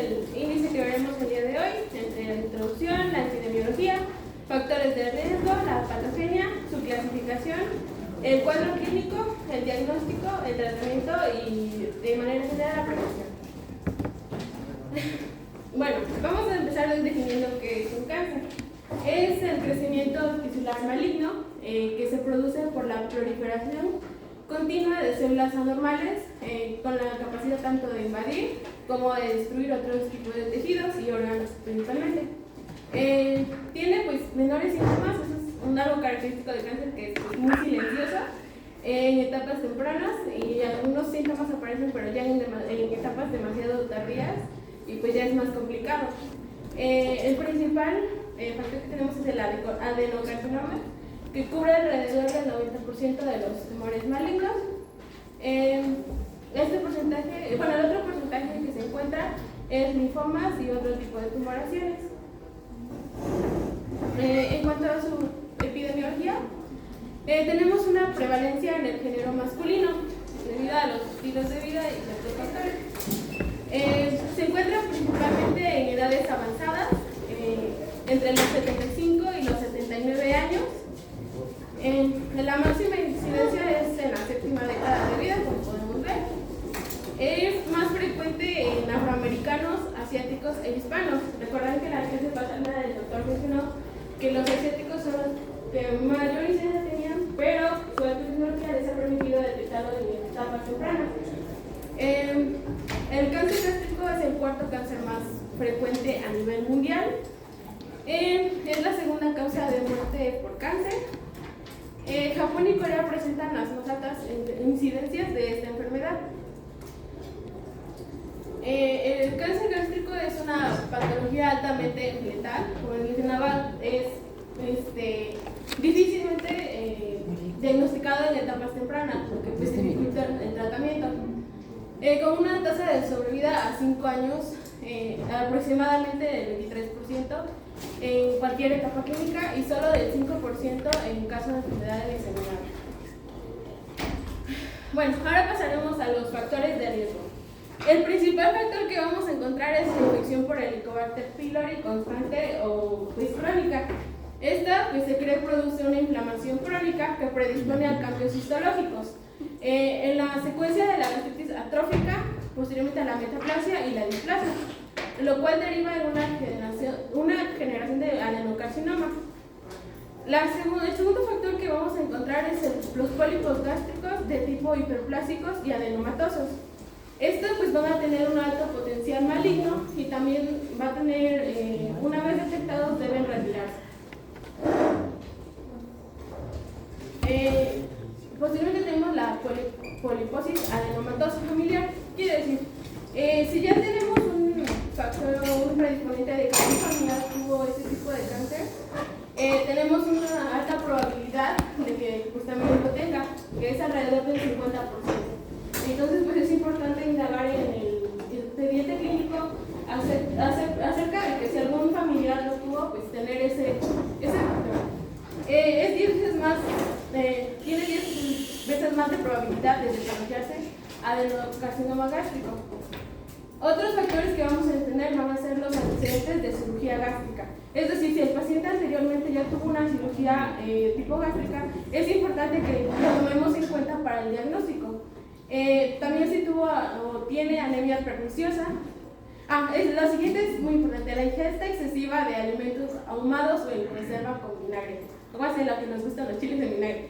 el índice que veremos el día de hoy, entre la introducción, la epidemiología, factores de riesgo, la patogenia, su clasificación, el cuadro clínico, el diagnóstico, el tratamiento y de manera general la prevención. Bueno, vamos a empezar definiendo qué es un cáncer. Es el crecimiento tisular maligno que se produce por la proliferación continua de células anormales con la capacidad tanto de invadir como de destruir otros tipos de tejidos y órganos principalmente. Tiene pues menores síntomas, eso es algo característico del cáncer, que es muy silencioso en etapas tempranas, y algunos síntomas aparecen pero ya en etapas demasiado tardías y pues ya es más complicado. El principal factor que tenemos es el adenocarcinoma, que cubre alrededor del 90% de los tumores malignos. Este porcentaje, el otro porcentaje que se encuentra es linfomas y otro tipo de tumoraciones. En cuanto a su epidemiología, tenemos una prevalencia en el género masculino debido a los estilos de vida y ciertos factores. Se encuentra principalmente en edades avanzadas, entre los 75 y los 79 años. La máxima incidencia es en la séptima década de vida, como podemos ver. Es más frecuente en afroamericanos, asiáticos e hispanos. Recuerdan que la clase pasada del doctor mencionó que los asiáticos son los que mayor incidencia tenían, pero su epidemiología les ha permitido detectarlo en etapas tempranas. El cáncer gástrico es el cuarto cáncer más frecuente a nivel mundial. Es la segunda causa de muerte por cáncer. Japón y Corea presentan las más altas incidencias de esta enfermedad. El cáncer gástrico es una patología altamente letal, como mencionaba, es difícilmente diagnosticado en etapas tempranas, lo que pues dificulta el tratamiento. Con una tasa de sobrevida a 5 años aproximadamente del 23% en cualquier etapa clínica y solo del 5% en caso de enfermedad diseminada. Bueno, ahora pasaremos a los factores de riesgo. El principal factor que vamos a encontrar es la infección por Helicobacter pylori constante o pues crónica. Esta pues se cree produce una inflamación crónica que predispone a cambios histológicos. En la secuencia de la gastritis atrófica, posteriormente a la metaplasia y la displasia, lo cual deriva en una generación de adenocarcinoma. El segundo factor que vamos a encontrar es los pólipos gástricos de tipo hiperplásicos y adenomatosos. Estos pues van a tener un alto potencial maligno y también va a tener, una vez detectados, deben retirarse. Posteriormente tenemos la poliposis adenomatosa familiar. Quiere decir, si ya tenemos un factor o un predisponente de que mi familia tuvo ese tipo de cáncer, tenemos una alta probabilidad de que pues, también lo tenga, que es alrededor del 50%. Entonces, pues es importante indagar en el expediente clínico acerca de que si algún familiar lo tuvo, pues tener ese factor. Es 10 veces más, tiene 10 veces más de probabilidad de desarrollarse adenocarcinoma gástrico. Otros factores que vamos a tener van a ser los antecedentes de cirugía gástrica. Es decir, si el paciente anteriormente ya tuvo una cirugía tipo gástrica, es importante que lo tomemos en cuenta para el diagnóstico. También si tuvo o tiene anemia perniciosa. Lo siguiente es muy importante: la ingesta excesiva de alimentos ahumados o en reserva con vinagre. Como hace lo que nos gustan los chiles de vinagre.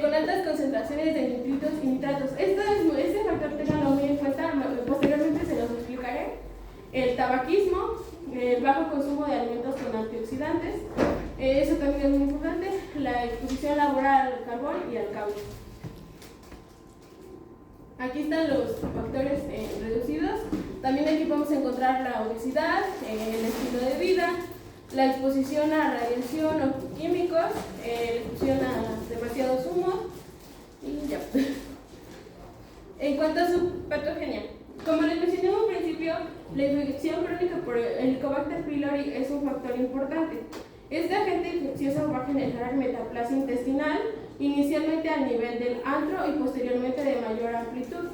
Con altas concentraciones de nitritos y nitratos. Este factor tenganlo muy en cuenta, posteriormente se los explicaré. El tabaquismo, el bajo consumo de alimentos con antioxidantes, eso también es muy importante. La exposición laboral al carbón y al caucho. Aquí están los factores reducidos. También aquí podemos encontrar la obesidad, el estilo de vida, la exposición a radiación o químicos, la exposición a demasiados humos y ya. En cuanto a su patogenia, como les mencioné en un principio, la infección crónica por Helicobacter pylori es un factor importante. Este agente infeccioso va a generar metaplasia intestinal, inicialmente a nivel del antro y posteriormente de mayor amplitud.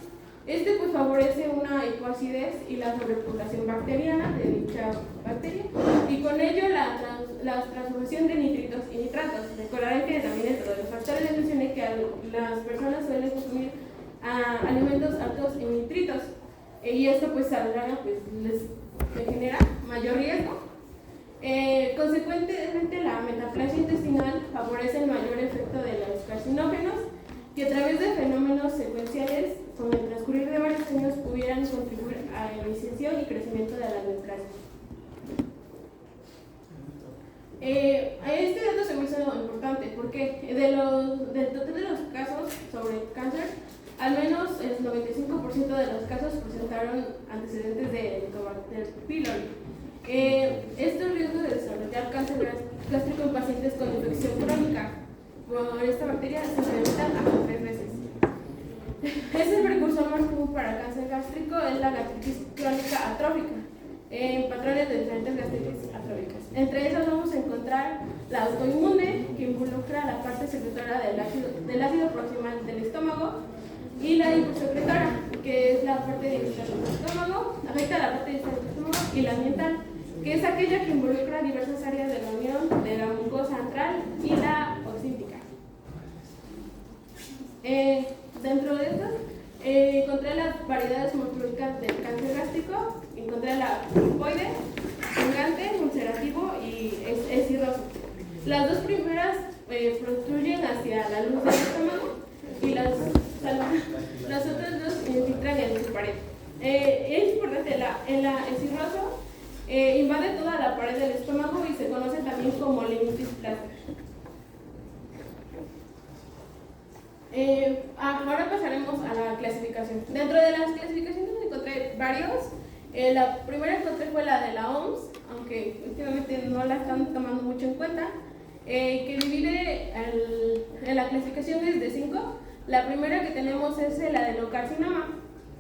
Este pues favorece una hipoacidez y la sobrepoblación bacteriana de dicha bacteria y con ello la transformación de nitritos y nitratos. Recordarán que también dentro de los factores les mencioné que las personas suelen consumir alimentos altos en nitritos y esto pues a la larga pues les genera mayor riesgo. Consecuentemente la metaplasia intestinal favorece el mayor efecto de los carcinógenos que a través de fenómenos secuenciales con el transcurrir de varios años pudieran contribuir a la iniciación y crecimiento de la neoplasia. Este dato se me hizo importante porque del total de los casos sobre cáncer, al menos el 95% de los casos presentaron antecedentes de Helicobacter pylori. Estos riesgos de desarrollar cáncer gástrico en pacientes con infección crónica por esta bacteria se incrementan hasta 3 veces. Es el precursor más común para cáncer gástrico, es la gastritis crónica atrófica, patrones de diferentes gastritis atróficas. Entre esas vamos a encontrar la autoinmune, que involucra la parte secretora del ácido proximal del estómago, y la hiposecretora, que es la parte distal del estómago, afecta a la parte distal del estómago, y la ambiental, que es aquella que involucra diversas áreas de la unión de la mucosa antral y la oxíptica. Dentro de estas, encontré las variedades morfológicas del cáncer gástrico, encontré la lipoide, purgante, ulcerativo y es cirroso. Las dos primeras protruyen hacia la luz del estómago y las otras dos infiltran en su pared. Es importante, el cirroso invade toda la pared del estómago y se conoce también como limititis plástica. Ahora pasaremos a la clasificación. Dentro de las clasificaciones encontré varios. La primera encontré fue la de la OMS, aunque últimamente no la están tomando mucho en cuenta, que divide en la clasificación desde 5. La primera que tenemos es el adenocarcinoma.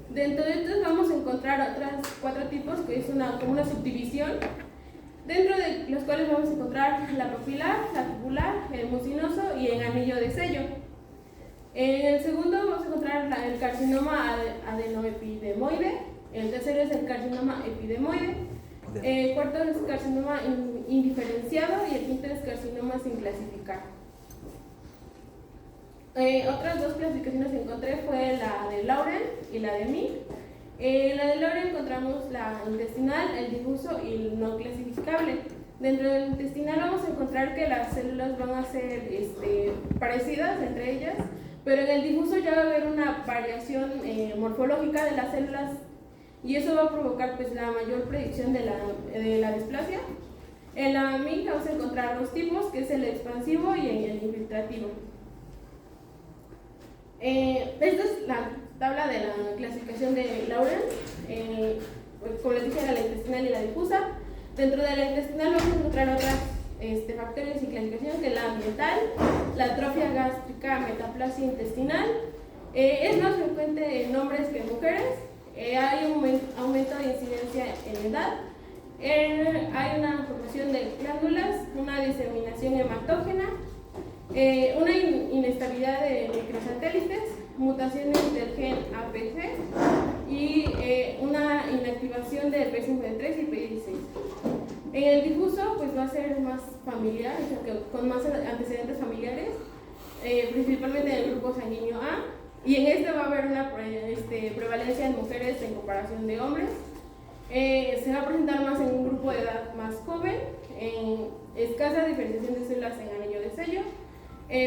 Dentro de estos vamos a encontrar otras 4 tipos, que es como una subdivisión, dentro de los cuales vamos a encontrar la papilar, la tubular, el mucinoso y el anillo de sello. En el segundo vamos a encontrar el carcinoma adenoepidemoide, el tercero es el carcinoma epidemoide, el cuarto es el carcinoma indiferenciado y el quinto es carcinoma sin clasificar. Otras 2 clasificaciones que encontré fue la de Lauren y la de Mink. La de Lauren encontramos la intestinal, el difuso y el no clasificable. Dentro del intestinal vamos a encontrar que las células van a ser parecidas entre ellas, pero en el difuso ya va a haber una variación morfológica de las células y eso va a provocar pues la mayor predicción de la displasia. En la Mink vamos a encontrar 2 tipos, que es el expansivo y el infiltrativo. Esta es la tabla de la clasificación de Lauren. Como les dije, era la intestinal y la difusa. Dentro de la intestinal vamos a encontrar otras factores y clasificación, que es la ambiental, la atrofia gástrica, metaplasia intestinal. Es más frecuente en hombres que en mujeres. Hay un aumento de incidencia en edad. Hay una formación de glándulas, una diseminación hematógena, una inestabilidad de microsatélites, mutaciones del gen APC y una inactivación del P53 y P16. En el difuso pues va a ser más familiar, o sea, que con más antecedentes familiares, principalmente en el grupo sanguíneo A, y en este va a haber una prevalencia en mujeres en comparación de hombres. Se va a presentar más en un grupo de edad más joven, en escasa diferenciación de células en anillo de sello.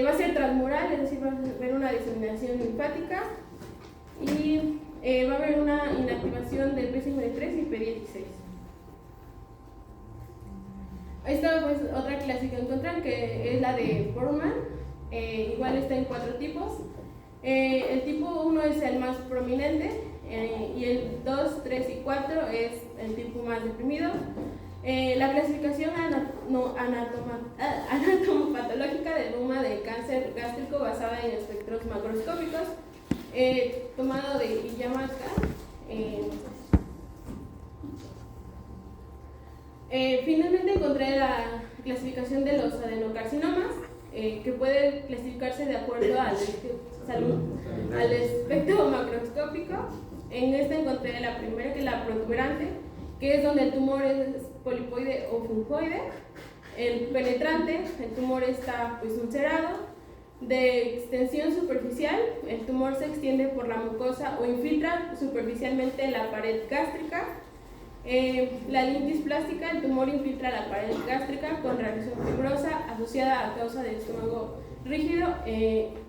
Va a ser transmural, es decir, va a haber una diseminación linfática y va a haber una inactivación del P53 y P16. Esta pues otra clásica que encuentran, que es la de Bormann. Igual está en 4 tipos. El tipo 1 es el más prominente y el 2, 3 y 4 es el tipo más deprimido. La clasificación anatomopatológica del BOMA de cáncer gástrico basada en espectros macroscópicos, tomado de Yamaka. Finalmente encontré la clasificación de los adenocarcinomas, que puede clasificarse de acuerdo al salud, al espectro macroscópico. En esta encontré la primera, que es la protuberante, que es donde el tumor es polipoide o fungoide. El penetrante, el tumor está pues ulcerado. De extensión superficial, el tumor se extiende por la mucosa o infiltra superficialmente la pared gástrica. La limtis plástica, el tumor infiltra la pared gástrica con reacción fibrosa asociada a causa del estómago rígido,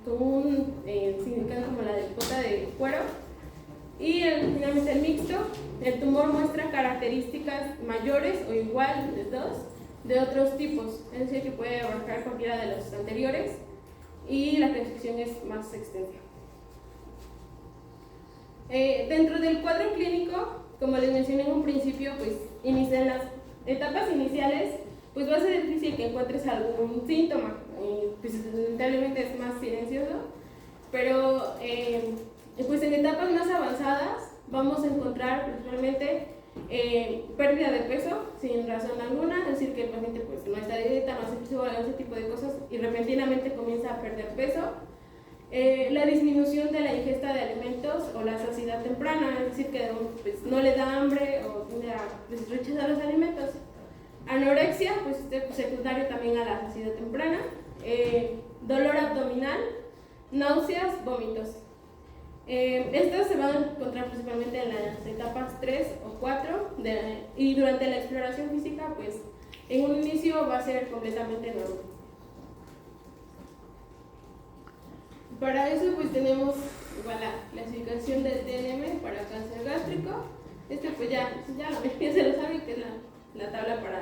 con un significado como la de pota de cuero. Y finalmente el mixto, el tumor muestra características mayores o iguales de otros tipos, es decir, que puede abarcar cualquiera de los anteriores, y la clasificación es más extensa. Dentro del cuadro clínico, como les mencioné en un principio, pues en las etapas iniciales, pues va a ser difícil que encuentres algún síntoma, pues lamentablemente es más silencioso, pero pues en etapas más avanzadas vamos a encontrar principalmente pérdida de peso sin razón alguna, es decir, que el paciente pues no está de dieta, no hace ejercicio, ese tipo de cosas, y repentinamente comienza a perder peso. La disminución de la ingesta de alimentos o la saciedad temprana, es decir, que pues, no le da hambre o pues, rechaza los alimentos. Anorexia, pues secundario también a la saciedad temprana. Dolor abdominal, náuseas, vómitos. Estas se van a encontrar principalmente en las etapas 3 o 4 y durante la exploración física, pues en un inicio va a ser completamente normal. Para eso pues tenemos igual la clasificación del TNM para cáncer gástrico. Pues ya la mayoría se lo sabe, que es la tabla para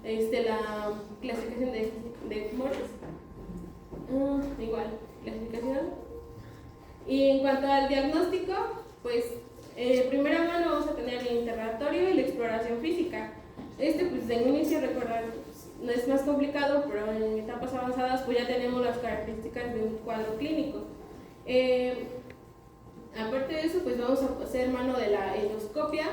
la clasificación de tumores. Igual, clasificación. Y en cuanto al diagnóstico, pues primera mano vamos a tener el interrogatorio y la exploración física. Pues en inicio recordar no es más complicado, pero en etapas avanzadas pues ya tenemos las características de un cuadro clínico. Aparte de eso, pues vamos a hacer mano de la endoscopia,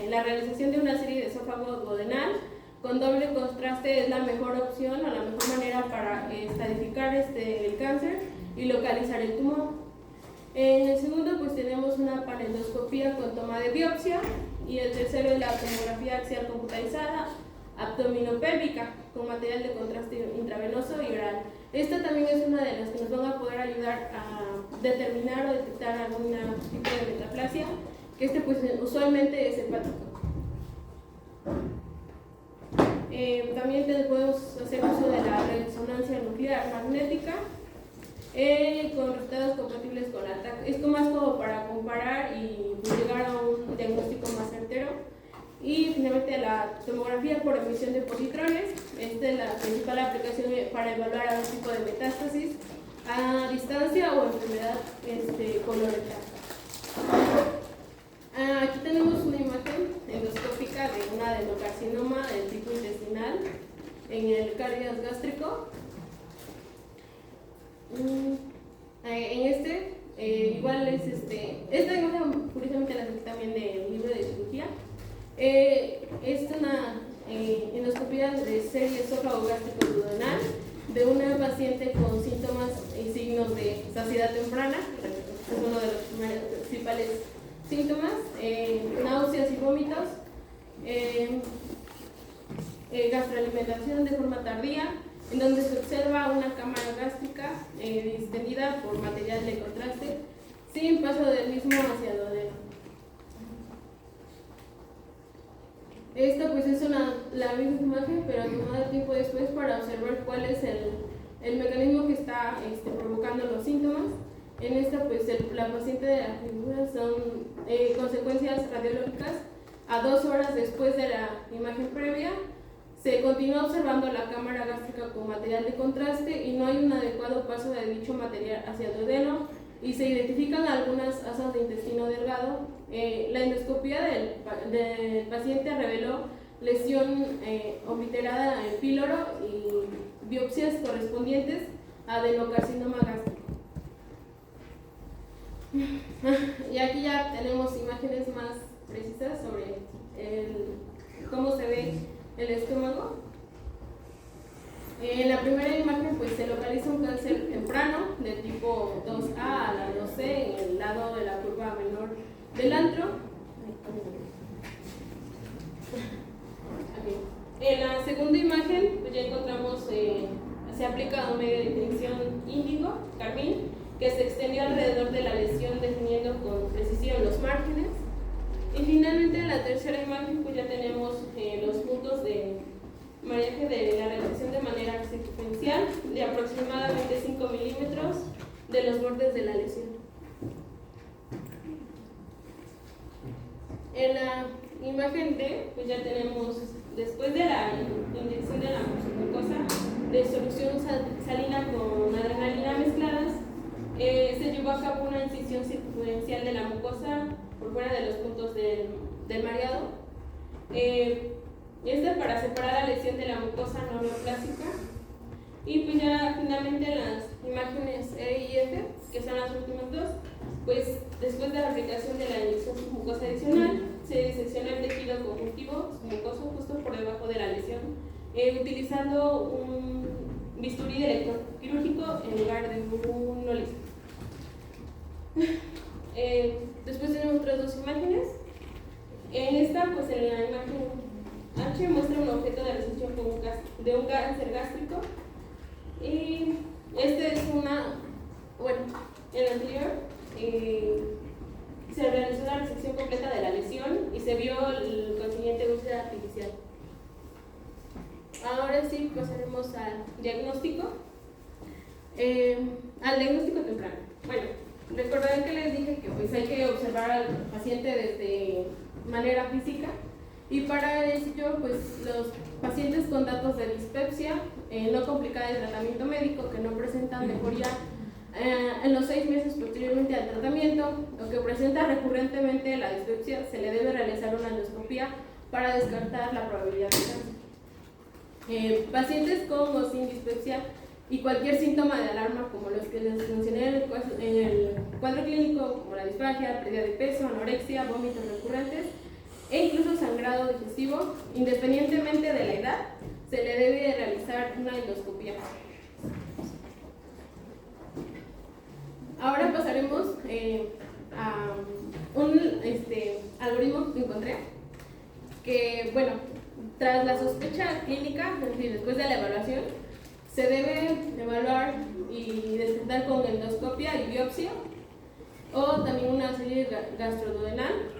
la realización de una serie de esófago duodenal con doble contraste es la mejor opción o la mejor manera para estadificar el cáncer y localizar el tumor. En el segundo pues tenemos una panendoscopía con toma de biopsia, y el tercero es la tomografía axial computarizada abdominopélvica con material de contraste intravenoso y oral. Esta también es una de las que nos van a poder ayudar a determinar o detectar algún tipo de metaplasia, que pues usualmente es hepático. También podemos hacer uso de la resonancia nuclear magnética con resultados compatibles con la TAC. Esto más como para comparar y llegar a un diagnóstico más certero. Y finalmente la tomografía por emisión de positrones. Esta es la principal aplicación para evaluar algún tipo de metástasis a distancia o enfermedad colorectal. Aquí tenemos una imagen endoscópica de un adenocarcinoma del tipo intestinal en el cáries gástrico. Igual es esta imagen curiosamente la saqué también del libro de cirugía. Es una endoscopía de serie esófago gástrico duodenal de una paciente con síntomas y signos de saciedad temprana, es uno de los principales síntomas, náuseas y vómitos, gastroalimentación de forma tardía, en donde se observa una cámara gástrica distendida por material de contraste sin paso del mismo hacia el duodeno. Esta pues es la misma imagen, pero tomada tiempo después para observar cuál es el mecanismo que está provocando los síntomas. En esta pues la paciente de la figura son consecuencias radiológicas a 2 horas después de la imagen previa. Se continúa observando la cámara gástrica con material de contraste y no hay un adecuado paso de dicho material hacia el duodeno, y se identifican algunas asas de intestino delgado. La endoscopía del paciente reveló lesión obliterada en píloro y biopsias correspondientes a adenocarcinoma gástrico. Y aquí ya tenemos imágenes más precisas sobre cómo se ve el estómago. En la primera imagen pues se localiza un cáncer temprano de tipo 2A imagen. En la segunda imagen pues ya encontramos, se aplica un medio de detección índigo, carmín, que se extendió alrededor de la lesión definiendo con precisión los márgenes. Y finalmente en la tercera imagen pues ya tenemos los puntos de mariaje de la realización de manera secuencial de aproximadamente 5 milímetros de los bordes de la lesión. En la imagen D pues ya tenemos, después de la inyección de la mucosa de solución salina con adrenalina mezcladas, se llevó a cabo una incisión circunferencial de la mucosa por fuera de los puntos del mareado. Para separar la lesión de la mucosa no neoplásica. Y pues ya finalmente las imágenes E y F, que son las últimas dos, pues después de la aplicación de la inyección mucosa adicional, se disecciona el tejido conjuntivo mucoso justo por debajo de la lesión, utilizando un bisturí electroquirúrgico en lugar de un nólice. Después tenemos otras dos imágenes. En esta, pues en la imagen H muestra un objeto de resección de un cáncer gástrico. Y este es en la anterior se realizó la resección completa de la lesión y se vio el consiguiente úlcera artificial. Ahora sí pasaremos al diagnóstico. Al diagnóstico temprano. Bueno, recordarán que les dije que pues hay que observar al paciente desde manera física. Y para ello, pues los pacientes con datos de dispepsia no complicada de tratamiento médico, que no presentan mejoría en los 6 meses posteriormente al tratamiento, o que presenta recurrentemente la dispepsia, se le debe realizar una endoscopía para descartar la probabilidad de cáncer. Pacientes con o sin dispepsia y cualquier síntoma de alarma, como los que les mencioné en el cuadro clínico, como la disfagia, pérdida de peso, anorexia, vómitos recurrentes, e incluso sangrado digestivo, independientemente de la edad, se le debe realizar una endoscopía. Ahora pasaremos a un algoritmo que encontré, que, bueno, tras la sospecha clínica, es decir, después de la evaluación, se debe evaluar y descartar con endoscopia y biopsia, o también una serie gastroduodenal.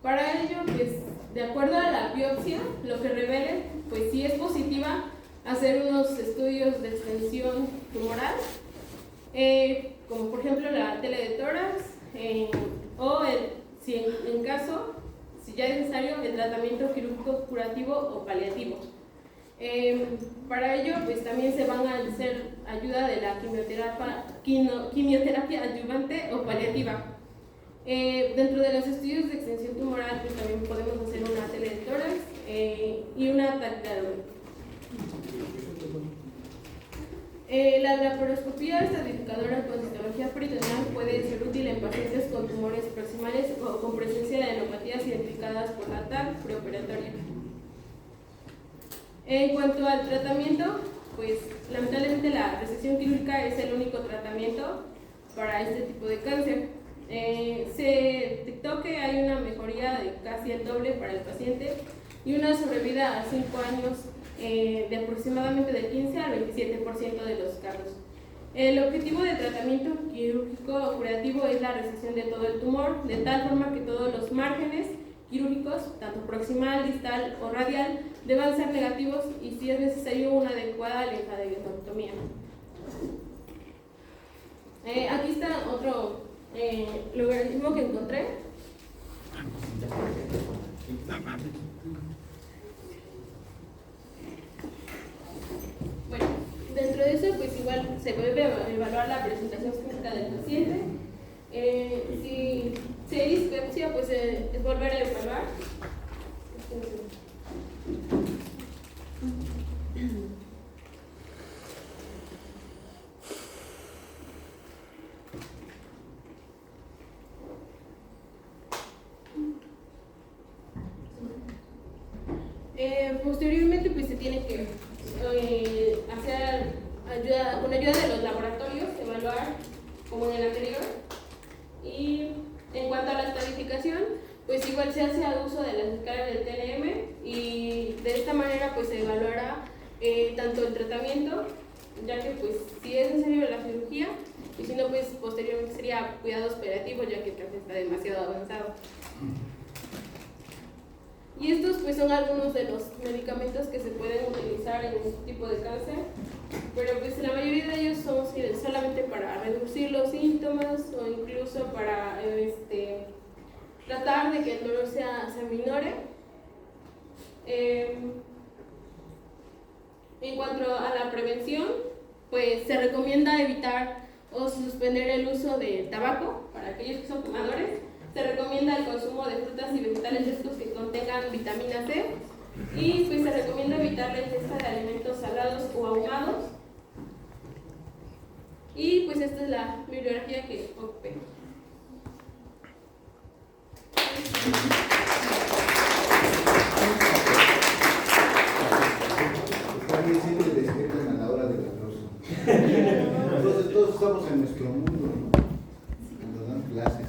Para ello, pues, de acuerdo a la biopsia, lo que revele, pues si es positiva, hacer unos estudios de extensión tumoral, como por ejemplo la tele de tórax, o si en caso, si ya es necesario, el tratamiento quirúrgico curativo o paliativo. Para ello, pues también se van a hacer ayuda de la quimioterapia adyuvante o paliativa. Dentro de los estudios de extensión tumoral, pues también podemos hacer una tele de tórax y una tactalometría. La laparoscopía estratificadora con citología peritoneal puede ser útil en pacientes con tumores proximales o con presencia de adenopatías identificadas por la TAC preoperatoria. En cuanto al tratamiento, pues lamentablemente la resección quirúrgica es el único tratamiento para este tipo de cáncer. Se detectó que hay una mejoría de casi el doble para el paciente y una sobrevida a 5 años de aproximadamente del 15 al 27% de los casos. El objetivo del tratamiento quirúrgico curativo es la resección de todo el tumor, de tal forma que todos los márgenes quirúrgicos, tanto proximal, distal o radial, deban ser negativos y, si es necesario, una adecuada linfadenectomía. Aquí está otro logaritmo que encontré. Bueno, dentro de eso, pues igual se puede evaluar la presentación clínica del paciente. Si hay dispepsia, pues es volver a evaluar. Posteriormente, pues se tiene que hacer con ayuda de los laboratorios, evaluar como en el anterior. Y en cuanto a la estadificación, pues igual se hace uso de las escalas del TLM y de De esta manera pues se evaluará tanto el tratamiento, ya que pues si es necesario la cirugía, y si no pues posteriormente sería cuidados paliativos, ya que el cáncer está demasiado avanzado. Y estos pues son algunos de los medicamentos que se pueden utilizar en este tipo de cáncer, pero pues la mayoría de ellos son solamente para reducir los síntomas o incluso para tratar de que el dolor se aminore. En cuanto a la prevención, pues se recomienda evitar o suspender el uso de tabaco para aquellos que son fumadores. Se recomienda el consumo de frutas y vegetales frescos que contengan vitamina C, y pues se recomienda evitar la ingesta de alimentos salados o ahumados. Y pues esta es la bibliografía que ocupé. Siempre despiertan a la hora del arroz. Entonces todos estamos en nuestro mundo, ¿no? Cuando dan clases,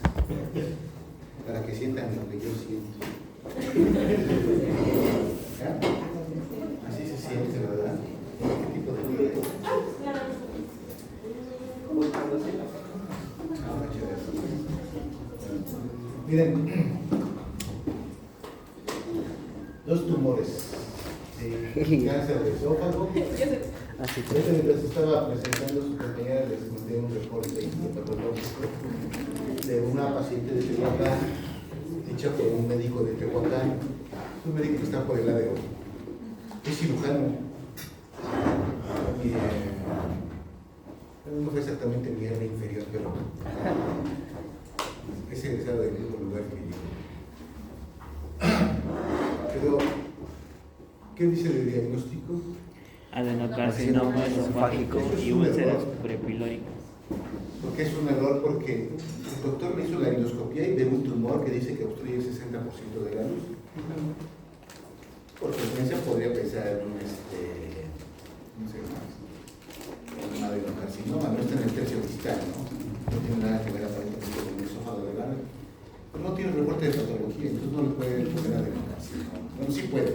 para que sientan lo que yo siento. ¿Ya? Así se siente, ¿verdad? ¿Qué tipo de mundo? Miren, dos tumores. Cáncer de esófago. Mientras estaba presentando su compañera, les conté un reporte patológico de una paciente de Tehuacán, hecha por un médico de Tehuacán. Un médico que está por el área, es cirujano. No fue exactamente mi área inferior, pero es egresado del mismo lugar que yo. Pero, ¿qué dice el diagnóstico? Adenocarcinoma esofágico y úlceras prepilóricas. Porque es un error, porque el doctor me hizo la endoscopia y ve un tumor que dice que obstruye el 60% de la luz. Por frecuencia podría pensar en un un adenocarcinoma, no está en el tercio distal, ¿no? No tiene nada que ver aparentemente con el esófago de grano. No tiene reporte de patología, entonces no le puede poner adenocarcinoma. Bueno, sí puede,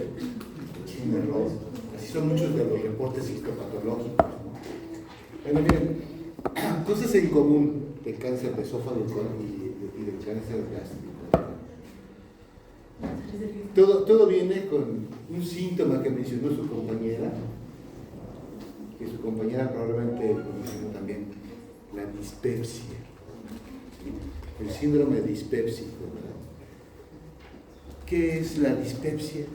es un error. Así son muchos de los reportes histopatológicos, ¿no? Bueno, miren, cosas en común del cáncer de esófago y del cáncer gástrico. Todo viene con un síntoma que mencionó su compañera, que su compañera probablemente mencionó también, la dispepsia. ¿Sí? El síndrome dispépsico, ¿verdad? ¿Qué es la dispepsia?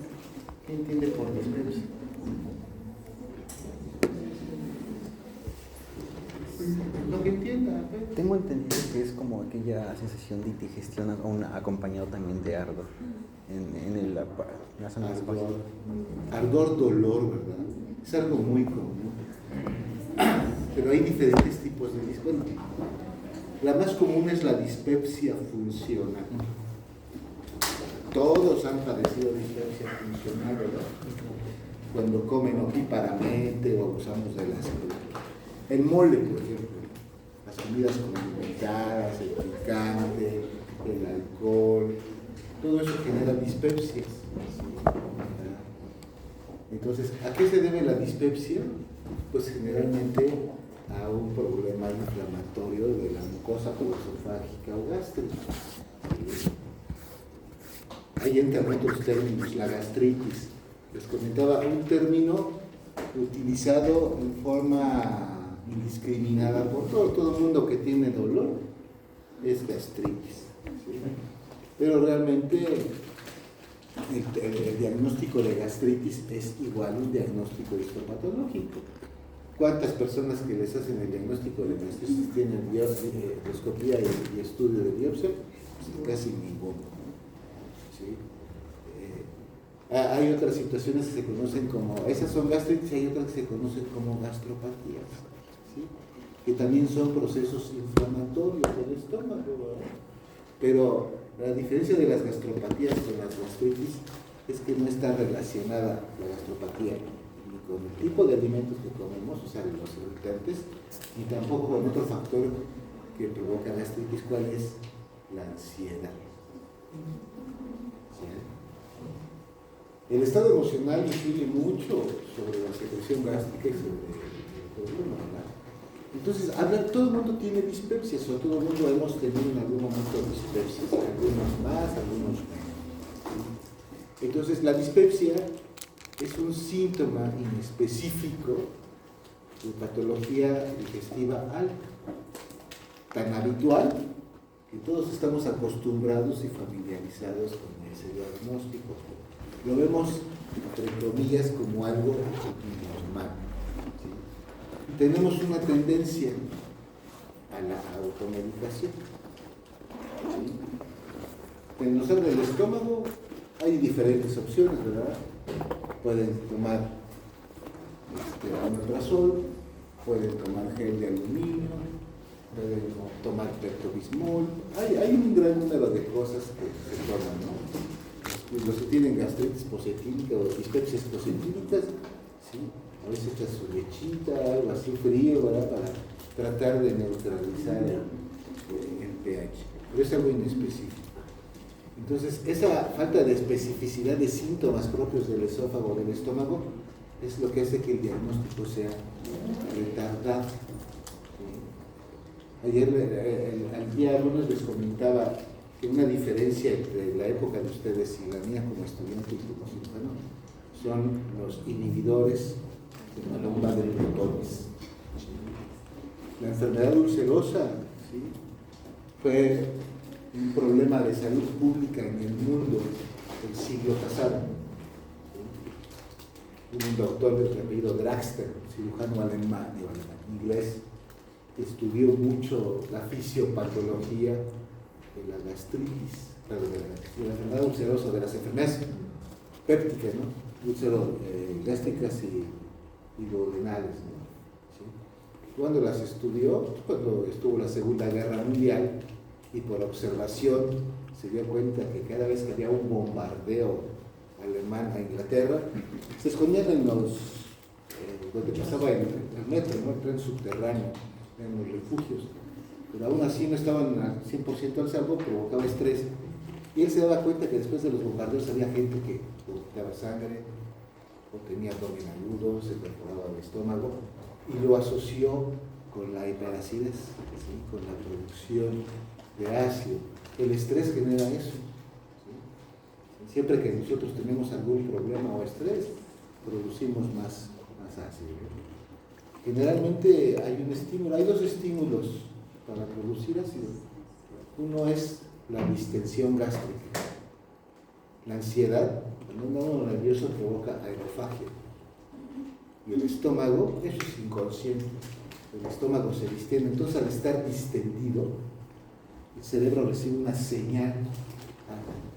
¿Qué entiende por dispepsia? Lo que entienda. Tengo entendido que es como aquella sensación de indigestión acompañado también de ardor en la zona esofágica. Ardor, dolor, ¿verdad? Es algo muy común. Pero hay diferentes tipos de dispepsia. Bueno, la más común es la dispepsia funcional. Todos han padecido dispepsia funcional, ¿verdad? Cuando comen opíparamente o abusamos de las el mole, por ejemplo, las comidas condimentadas, el picante, el alcohol, todo eso genera dispepsias. Entonces, ¿a qué se debe la dispepsia? Pues generalmente a un problema inflamatorio de la mucosa esofágica o gástrica. Ahí entran otros términos, la gastritis. Les comentaba un término utilizado en forma indiscriminada por todo el mundo que tiene dolor, es gastritis. ¿Sí? Pero realmente el diagnóstico de gastritis es igual a un diagnóstico histopatológico. ¿Cuántas personas que les hacen el diagnóstico de gastritis tienen endoscopía y estudio de biopsia? Pues casi ninguno. ¿Sí? Hay otras situaciones que se conocen como, esas son gastritis, y hay otras que se conocen como gastropatías, ¿sí? Que también son procesos inflamatorios del estómago, ¿verdad? Pero la diferencia de las gastropatías con las gastritis es que no está relacionada la gastropatía ni con el tipo de alimentos que comemos, o sea, los irritantes, ni tampoco con otro factor que provoca gastritis, ¿cuál es? La ansiedad. ¿Sí? El estado emocional influye mucho sobre la secreción gástrica y sobre el problema, ¿verdad? Entonces, todo el mundo tiene dispepsias, o todo el mundo hemos tenido en algún momento dispepsias, algunos más, algunos menos. Entonces, la dispepsia es un síntoma inespecífico de patología digestiva alta, tan habitual que todos estamos acostumbrados y familiarizados con ese diagnóstico. Lo vemos, entre comillas, como algo normal. ¿Sí? Tenemos una tendencia a la automedicación. ¿Sí? En los del estómago hay diferentes opciones, ¿verdad? Pueden tomar omeprazol, pueden tomar gel de aluminio, pueden tomar Pepto-Bismol. Hay un gran número de cosas que se toman, ¿no? Los que tienen gastritis posetílica o dispepsias posetílicas, ¿sí? A veces echan su lechita, algo así frío, ¿verdad? Para tratar de neutralizar el pH. Pero es algo inespecífico. Entonces, esa falta de especificidad de síntomas propios del esófago o del estómago es lo que hace que el diagnóstico sea retardado. ¿Sí? Ayer algunos les comentaba que una diferencia entre la época de ustedes y la mía como estudiante y como cirujano son los inhibidores de la bomba de protones. La enfermedad ulcerosa, ¿sí?, fue un problema de salud pública en el mundo del siglo pasado. Hubo un doctor de apellido Draxler, cirujano alemán, inglés, que estudió mucho la fisiopatología de la gastritis, de la enfermedad ulcerosa, de las enfermedades pépticas, ¿no? Gástricas y duodenales, ¿no? ¿Sí? Cuando las estudió, cuando estuvo la Segunda Guerra Mundial, y por observación se dio cuenta que cada vez que había un bombardeo alemán a Inglaterra, se escondían en los, donde pasaba el metro, ¿no?, el tren subterráneo, en los refugios, pero aún así no estaban al 100% al salvo, provocaba estrés, y él se daba cuenta que después de los bombardeos había gente que vomitaba sangre, o tenía abdomen agudo, se perforaba el estómago, y lo asoció con la hiperacidez, ¿sí?, con la producción de ácido. El estrés genera eso, ¿sí? Siempre que nosotros tenemos algún problema o estrés, producimos más ácido. Generalmente hay un estímulo, hay dos estímulos para producir ácido. Uno es la distensión gástrica. La ansiedad, el número nervioso provoca aerofagia. Y el estómago, eso es inconsciente. El estómago se distiende, entonces al estar distendido, el cerebro recibe una señal.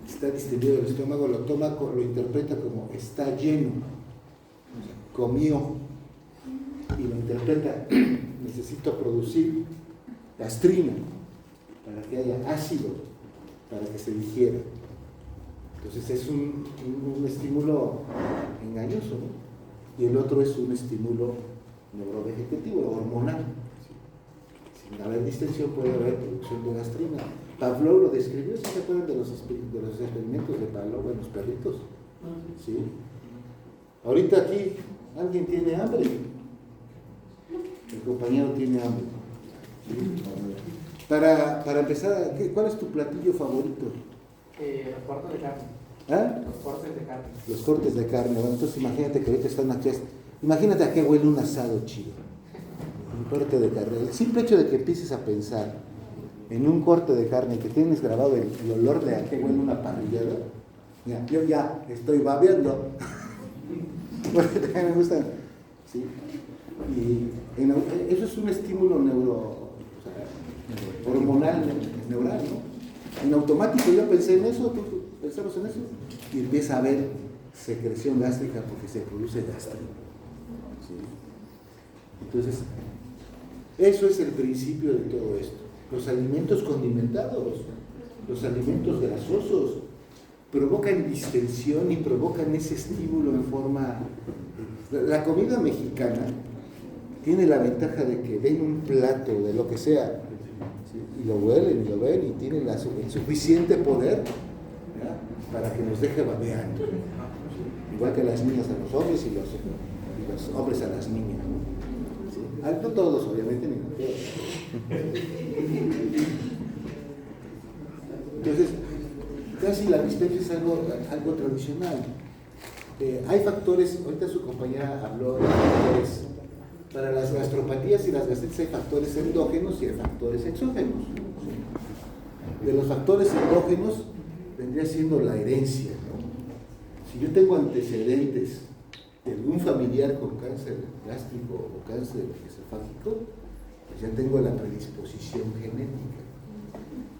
Está distendido el estómago, lo interpreta como está lleno, comió, y lo interpreta, necesito producir gastrina para que haya ácido, para que se digiera. Entonces es un estímulo engañoso, ¿no? Y el otro es un estímulo neurovegetativo, hormonal. Sin haber distensión puede haber producción de gastrina. Pavlov lo describió, ¿sí se acuerdan de los experimentos de Pavlov en los perritos? ¿Sí? Ahorita aquí alguien tiene hambre. El compañero tiene hambre. ¿Sí? Para empezar, ¿cuál es tu platillo favorito? Los cortes de carne. ¿Ah? Los cortes de carne. Los cortes de carne. Bueno, entonces imagínate que ahorita están aquí. Imagínate a qué huele un asado chido. Un corte de carne. El simple hecho de que empieces a pensar en un corte de carne y que tienes grabado el olor de a qué huele una parrillada, mira, yo ya estoy babeando. Porque también me gusta. ¿Sí? Y eso es un estímulo hormonal, neural, ¿no? En automático yo pensé en eso, pensamos en eso, y empieza a haber secreción gástrica porque se produce gastrina. ¿Sí? Entonces, eso es el principio de todo esto. Los alimentos condimentados, los alimentos grasosos, provocan distensión y provocan ese estímulo en forma... La comida mexicana tiene la ventaja de que ven un plato de lo que sea, ¿sí?, y lo huelen y lo ven y tienen el suficiente poder, ¿verdad?, para que nos deje babeando. igual que las niñas a los hombres y los hombres a las niñas, ¿no? ¿Sí? No todos, obviamente, ni todos. Entonces, casi la dispensa es algo tradicional. Hay factores, ahorita su compañera habló de factores, para las gastropatías y las gastritis hay factores endógenos y hay factores exógenos. De los factores endógenos vendría siendo la herencia, ¿no? Si yo tengo antecedentes de algún familiar con cáncer gástrico o cáncer esofágico, pues ya tengo la predisposición genética.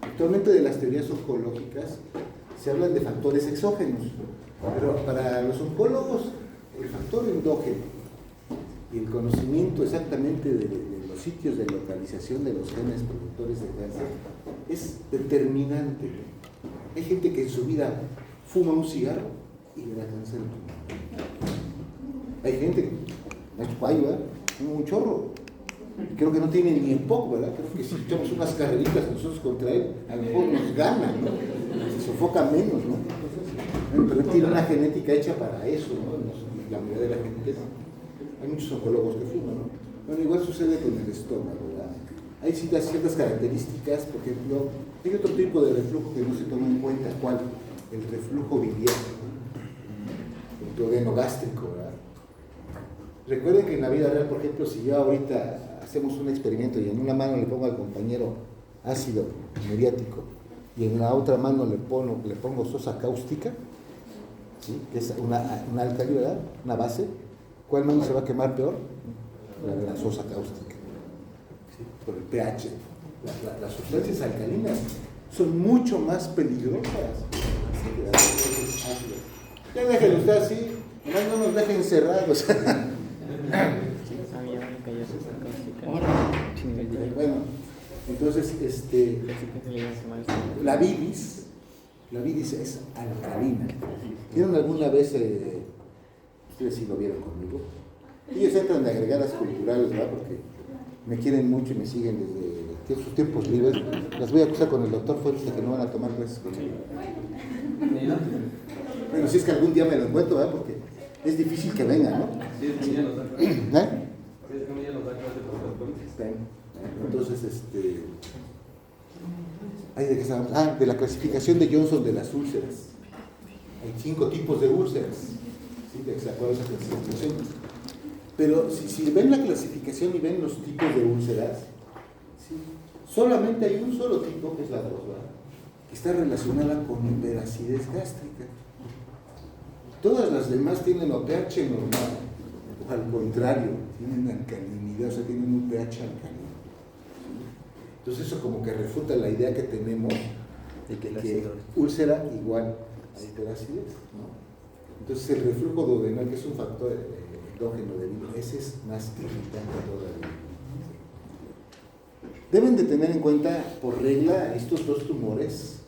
Actualmente de las teorías oncológicas se hablan de factores exógenos, pero para los oncólogos el factor endógeno y el conocimiento exactamente de los sitios de localización de los genes productores de cáncer es determinante. Hay gente que en su vida fuma un cigarro y le da cáncer. Hay gente que un chorro. Creo que no tiene ni en poco, ¿verdad? Creo que si echamos unas carreritas nosotros contra él, a lo mejor nos gana, ¿no? Se sofoca menos, ¿no? Pero él tiene una genética hecha para eso, ¿no? La mayoría de la gente no. Hay muchos oncólogos que fuman, ¿no? Bueno, igual sucede con el estómago, ¿verdad? Hay ciertas características, por ejemplo, hay otro tipo de reflujo que no se toma en cuenta, ¿cuál? El reflujo biliar, el duodeno gástrico, ¿verdad? Recuerden que en la vida real, por ejemplo, si yo ahorita hacemos un experimento y en una mano le pongo al compañero ácido muriático y en la otra mano le pongo sosa cáustica, ¿sí? Que es una álcali, ¿verdad? Una base, ¿cuál mano se va a quemar peor? La de la sosa cáustica, ¿sí? Por el pH. Las sustancias alcalinas son mucho más peligrosas que las sustancias ácidas. Ya déjenlo usted así, no nos dejen encerrados. Bueno, entonces la bilis es alcalina. ¿Vieron alguna vez, ustedes sí lo vieron conmigo? Ellos entran de agregadas culturales, ¿verdad? Porque me quieren mucho y me siguen desde sus tiempos libres. Las voy a acusar con el doctor Fuentes de que no van a tomar clases conmigo. Bueno, si es que algún día me lo encuentro, ¿verdad? Porque es difícil que venga, ¿no? Sí, es que ya nos da clase. ¿Eh? Sí, es que ya nos da clase por los puentes. Entonces, ¿de qué estábamos? De la clasificación de Johnson de las úlceras. Hay 5 tipos de úlceras. ¿Sí? ¿Se acuerdan de esa clasificación? Pero si ven la clasificación y ven los tipos de úlceras, ¿sí? Solamente hay un solo tipo, que es la 2, ¿verdad? Que está relacionada con hiperacidez gástrica. Todas las demás tienen o pH normal, o al contrario, tienen alcalinidad, o sea, tienen un pH alcalino. Entonces eso como que refuta la idea que tenemos de que úlcera igual a hiperacidez, ¿no? Entonces el reflujo duodenal, que es un factor endógeno del vino, ese es más irritante todavía. Deben de tener en cuenta, por regla, estos 2 tumores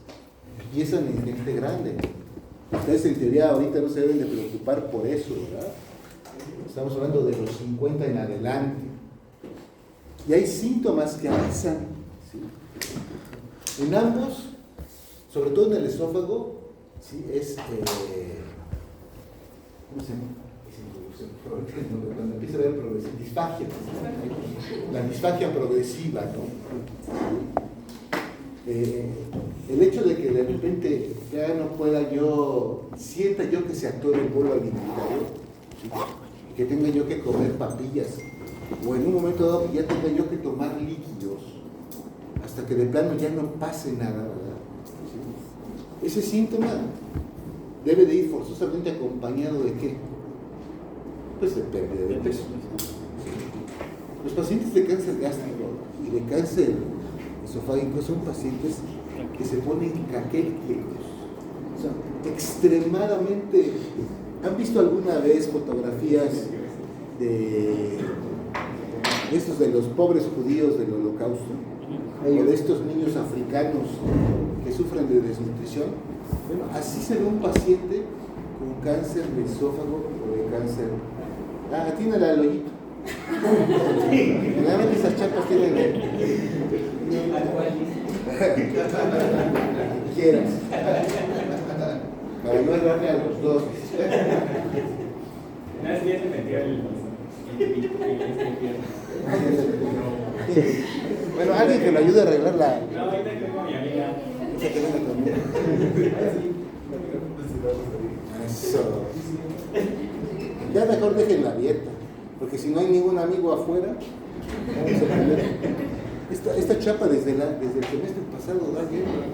empiezan en gente grande. Ustedes en teoría ahorita no se deben de preocupar por eso, ¿verdad? Estamos hablando de los 50 en adelante. Y hay síntomas que avisan, ¿sí? En ambos, sobre todo en el esófago, ¿sí? ¿Cómo se llama? Cuando empieza a haber disfagia, la disfagia progresiva, ¿no? El hecho de que de repente ya no pueda sienta yo que se actúa el bolo alimentario, ¿sí? Que tenga yo que comer papillas, o en un momento dado que ya tenga yo que tomar líquidos, hasta que de plano ya no pase nada, ¿verdad? ¿Sí? Ese síntoma debe de ir forzosamente acompañado de ¿qué? Pues de pérdida de peso. ¿Sí? Los pacientes de cáncer gástrico y de cáncer esofágico son pacientes que se ponen caquélicos, o sea, extremadamente. ¿Han visto alguna vez fotografías de estos de los pobres judíos del Holocausto? O de estos niños africanos que sufren de desnutrición. Bueno, así se ve un paciente con cáncer de esófago o de cáncer. Atínale al hoyito. Realmente esas chapas tienen quieras. Para no errarle a los dos. Ya se metió el Bueno, alguien que lo ayude a arreglar la. No, ahorita creo que mi amiga. Eso. Ya mejor déjenla abierta, porque si no hay ningún amigo afuera, vamos a poner. Esta chapa desde el semestre pasado da guerra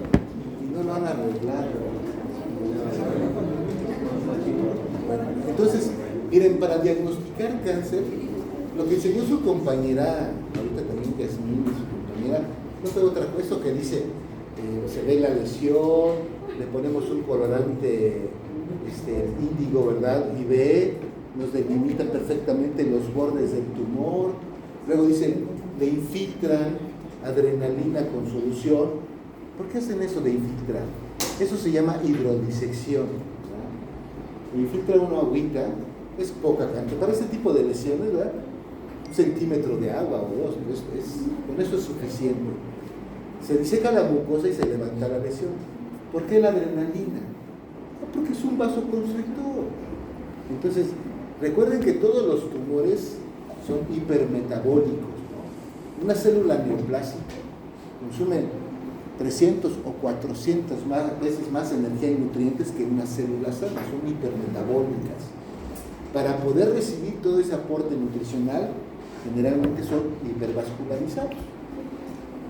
y no lo han arreglado. Bueno, entonces, miren, para diagnosticar cáncer, lo que enseñó su compañera, ahorita también Yasmín, su compañera, no fue otra cosa que dice, se ve la lesión, le ponemos un colorante índigo, ¿verdad? Y ve, nos delimita perfectamente los bordes del tumor. Luego dice, le infiltran adrenalina con solución. ¿Por qué hacen eso de infiltrar? Eso se llama hidrodisección, ¿verdad? Infiltran una agüita, es poca cantidad. Para este tipo de lesiones, ¿verdad? 1 centímetro de agua o 2, con eso es suficiente. Se diseca la mucosa y se levanta la lesión. ¿Por qué la adrenalina? Porque es un vasoconstrictor. Entonces, recuerden que todos los tumores son hipermetabólicos, ¿no? Una célula neoplásica consume 300 o 400 veces más energía y nutrientes que una célula sana, son hipermetabólicas. Para poder recibir todo ese aporte nutricional, generalmente son hipervascularizados.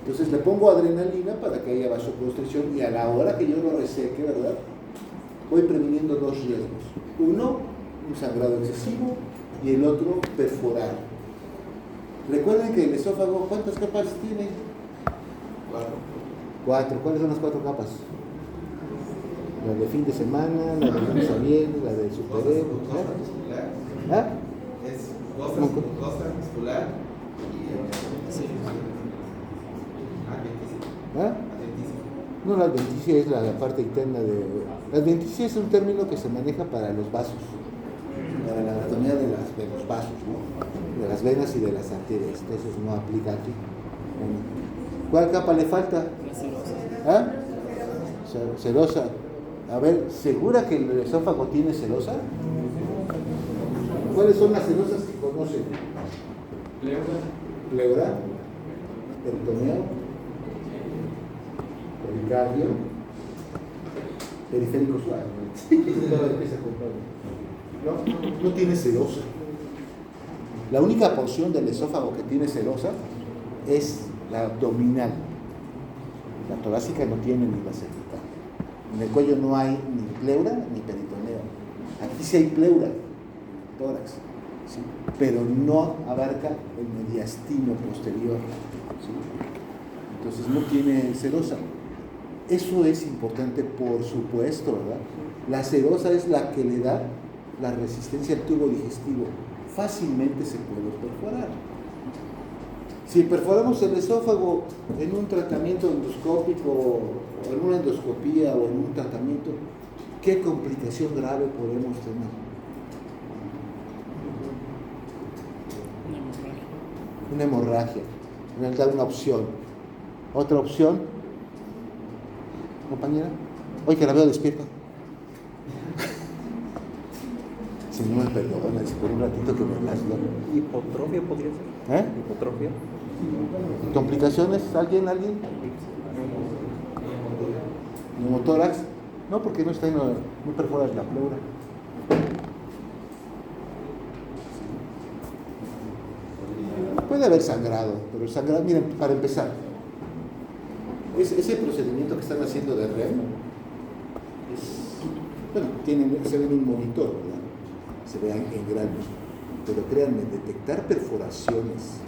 Entonces le pongo adrenalina para que haya vasoconstricción y a la hora que yo lo reseque, ¿verdad? Voy previniendo 2 riesgos. Uno, un sangrado excesivo, y el otro, perforar. Recuerden que el esófago, ¿cuántas capas tiene? 4. ¿Cuáles son las 4 capas? La de fin de semana, la de lunes a viernes, la del superhéroe. ¿Ah? Es costa muscular y ¿Ah? No, la adventicia es la parte interna de... La adventicia es un término que se maneja para los vasos, para la anatomía de los vasos, ¿no? De las venas y de las arterias. Entonces no aplica aquí. ¿Cuál capa le falta? La serosa. ¿Ah? Serosa. A ver, ¿segura que el esófago tiene serosa? ¿Cuáles son las serosas que conocen? Pleura, peritoneo, pericardio, periférico suave. No tiene serosa. La única porción del esófago que tiene serosa es la abdominal. La torácica no tiene ni la cervical. En el cuello no hay ni pleura ni peritoneo. Aquí sí hay pleura, tórax, ¿sí? Pero no abarca el mediastino posterior, ¿sí? Entonces no tiene serosa. Eso es importante, por supuesto, ¿verdad? La serosa es la que le da la resistencia al tubo digestivo. Fácilmente se puede perforar. Si perforamos el esófago en un tratamiento endoscópico, o en una endoscopía, o en un tratamiento, ¿qué complicación grave podemos tener? Una hemorragia. Nos da una opción. Otra opción, compañera, hoy que la veo despierta. Si no me perdona, si por un ratito que me las doy. ¿Hipotrofia podría ser? ¿Eh? ¿Hipotrofia? ¿Complicaciones? ¿Alguien? ¿Neumotórax? No, porque no está no perforas la pleura. Puede haber sangrado, pero el sangrado, miren, para empezar, ese procedimiento que están haciendo de REM, se ve en un monitor, ¿verdad? Se ve en granos, pero créanme, detectar perforaciones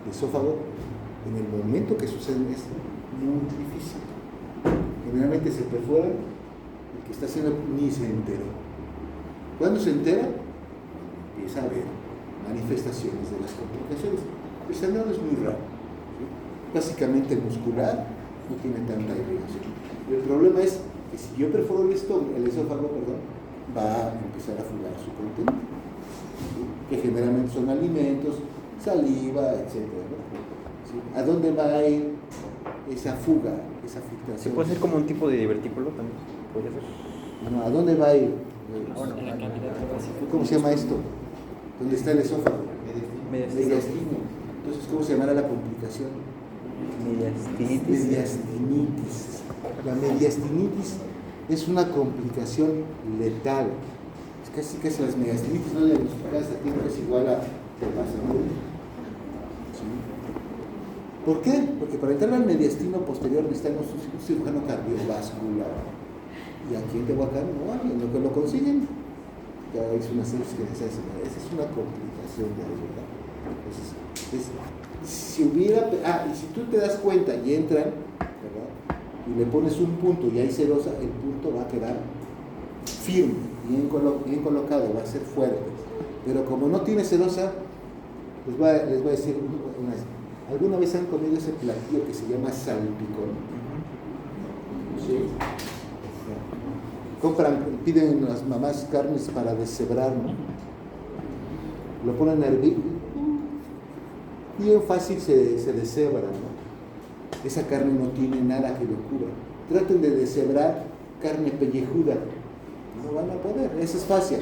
de esófago en el momento que suceden es muy difícil. Generalmente se perfora, el que está haciendo ni se enteró. ¿Cuándo se entera? Empieza a ver manifestaciones de las complicaciones. El sangrado es muy raro, ¿sí? Básicamente el muscular no tiene tanta irrigación. El problema es que si yo perforo el esófago, va a empezar a fugar su contenido, ¿sí? Que generalmente son alimentos, saliva, etc. ¿Sí? ¿A dónde va a ir esa fuga, esa filtración? ¿Se puede hacer como un tipo de divertículo también? ¿Podría ser? No, ¿a dónde va a ir? En la cavidad torácica. ¿Cómo se llama esto? ¿Dónde está el esófago? Mediastino. Mediastino. Entonces, ¿cómo se llamará la complicación? Mediastinitis. Mediastinitis. La mediastinitis es una complicación letal. Es casi las mediastinitis no diagnosticadas a tiempo es igual a terrasanura. ¿Sí? ¿Por qué? Porque para entrar al mediastino posterior necesitamos un cirujano cardiovascular. Y aquí en Tehuacán no hay, en lo que lo consiguen. Ya hizo una serie que esa es una complicación de ahí, ¿verdad? Entonces, si hubiera, y si tú te das cuenta y entran, ¿verdad? Y le pones un punto y hay serosa, el punto va a quedar firme, bien colocado, va a ser fuerte. Pero como no tiene serosa, les voy a decir, ¿alguna vez han comido ese platillo que se llama salpicón? ¿Sí? Piden las mamás carnes para deshebrar, ¿no? Lo ponen a hervir, bien fácil se deshebra, ¿no? Esa carne no tiene nada que lo cubra. Traten de deshebrar carne pellejuda, no van a poder, eso es fácil.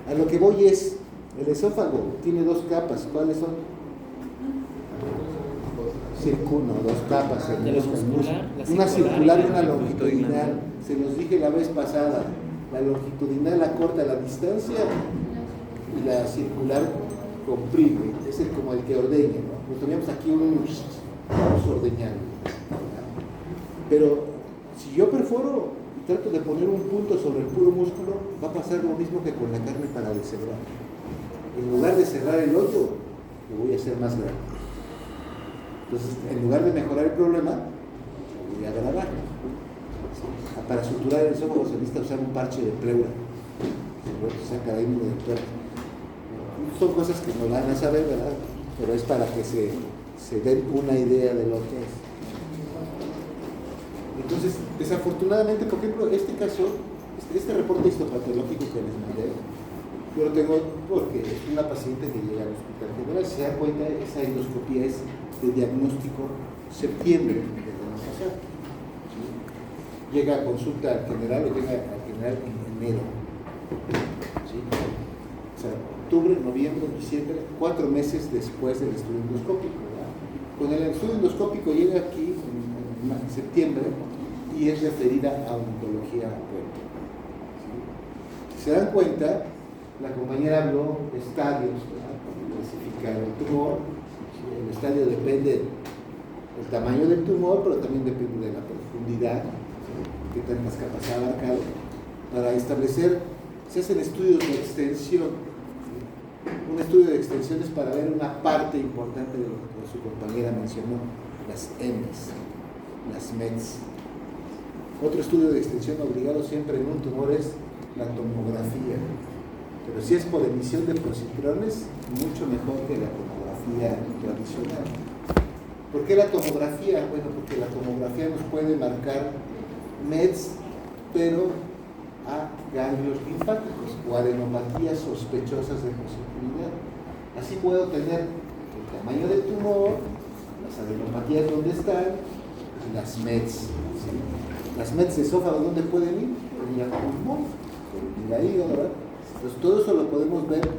A lo que voy es, el esófago tiene dos capas, ¿cuáles son? Dos capas, De la muscular, la una circular y una y la longitudinal. Se los dije la vez pasada, la longitudinal acorta la distancia y la circular comprime, es como el que ordeña, ¿no? Nos teníamos aquí vamos ordeñando. Pero si yo perforo y trato de poner un punto sobre el puro músculo, va a pasar lo mismo que con la carne para deshebrar. En lugar de cerrar el hoyo, lo voy a hacer más grande. Entonces, en lugar de mejorar el problema, lo voy a agravar. Para suturar el esófago se necesita usar un parche de pleura. Se saca de ahí uno del cuerpo. Son cosas que no van a saber, ¿verdad? Pero es para que se den una idea de lo que es. Entonces, desafortunadamente, por ejemplo, este caso, este reporte histopatológico que les mandé, yo lo tengo porque es una paciente que llega al hospital general. Si se da cuenta, esa endoscopía es de diagnóstico septiembre del año pasado. ¿Sí? Llega a consulta al general o llega al general en enero. ¿Sí? O sea, octubre, noviembre, diciembre, 4 meses después del estudio endoscópico, ¿verdad? Con el estudio endoscópico llega aquí en septiembre y es referida a oncología puerta. ¿Sí? Si se dan cuenta, la compañera habló de estadios, ¿verdad? Para clasificar el tumor. El estadio depende del tamaño del tumor, pero también depende de la profundidad, ¿sí? Qué tantas capas ha abarcado. Para establecer, se hacen estudios de extensión. ¿Sí? Un estudio de extensión es para ver una parte importante de lo que su compañera mencionó, las M's, las METs. Otro estudio de extensión obligado siempre en un tumor es la tomografía. Pero si es por emisión de positrones, mucho mejor que la tomografía tradicional. ¿Por qué la tomografía? Bueno, porque la tomografía nos puede marcar METs, pero a ganglios linfáticos o adenopatías sospechosas de posibilidad. Así puedo tener el tamaño del tumor, las adenopatías donde están, y las METs. ¿Sí? Las METs de esófago, ¿dónde pueden ir? Pueden ir al pulmón, pueden ir ahí, ¿verdad? Entonces todo eso lo podemos ver.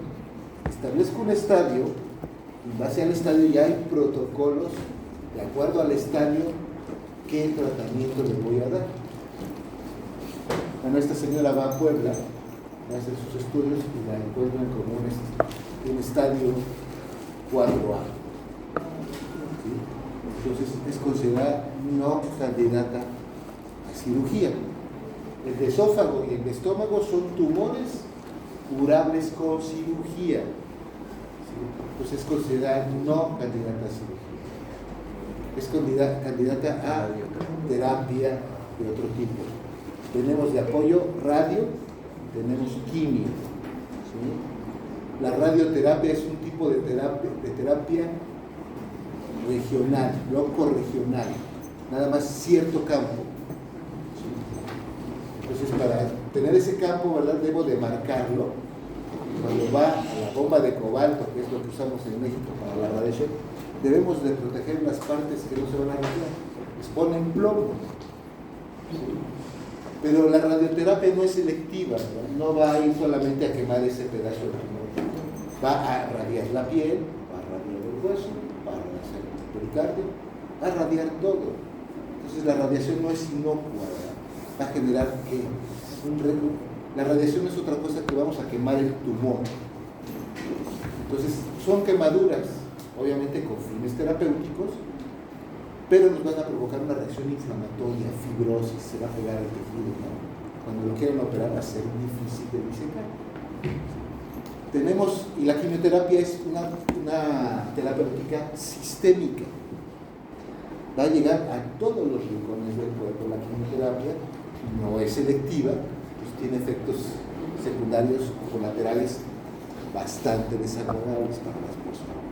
Establezco un estadio, en base al estadio ya hay protocolos, de acuerdo al estadio, qué tratamiento le voy a dar. Bueno, esta señora va a Puebla, va a hacer sus estudios y la encuentran como un estadio 4A. ¿Sí? Entonces es considerada no candidata a cirugía. El de esófago y el de estómago son tumores curables con cirugía. ¿Sí? Entonces es considerada no candidata a cirugía. Es candidata a terapia de otro tipo. Tenemos de apoyo radio, tenemos quimio. ¿Sí? La radioterapia es un tipo de terapia regional, loco-regional, nada más cierto campo. ¿Sí? Entonces, para tener ese campo, ¿verdad?, debo de marcarlo. Cuando va a la bomba de cobalto, que es lo que usamos en México para la radiación, debemos de proteger las partes que no se van a radiar. Les ponen plomo. ¿Sí? Pero la radioterapia no es selectiva, ¿verdad? No va a ir solamente a quemar ese pedazo de tumor. va a radiar la piel, va a radiar el hueso, va a radiar el pericardio, va a radiar todo. Entonces la radiación no es inocua, ¿verdad? Va a generar que la radiación es otra cosa que vamos a quemar el tumor. Entonces son quemaduras, obviamente con fines terapéuticos, pero nos van a provocar una reacción inflamatoria, fibrosis, se va a pegar al tejido, ¿no? Cuando lo quieran operar va a ser difícil de disecar. Tenemos, y la quimioterapia es una terapéutica sistémica. Va a llegar a todos los rincones del cuerpo. La quimioterapia no es selectiva, pues tiene efectos secundarios o colaterales bastante desagradables para las personas.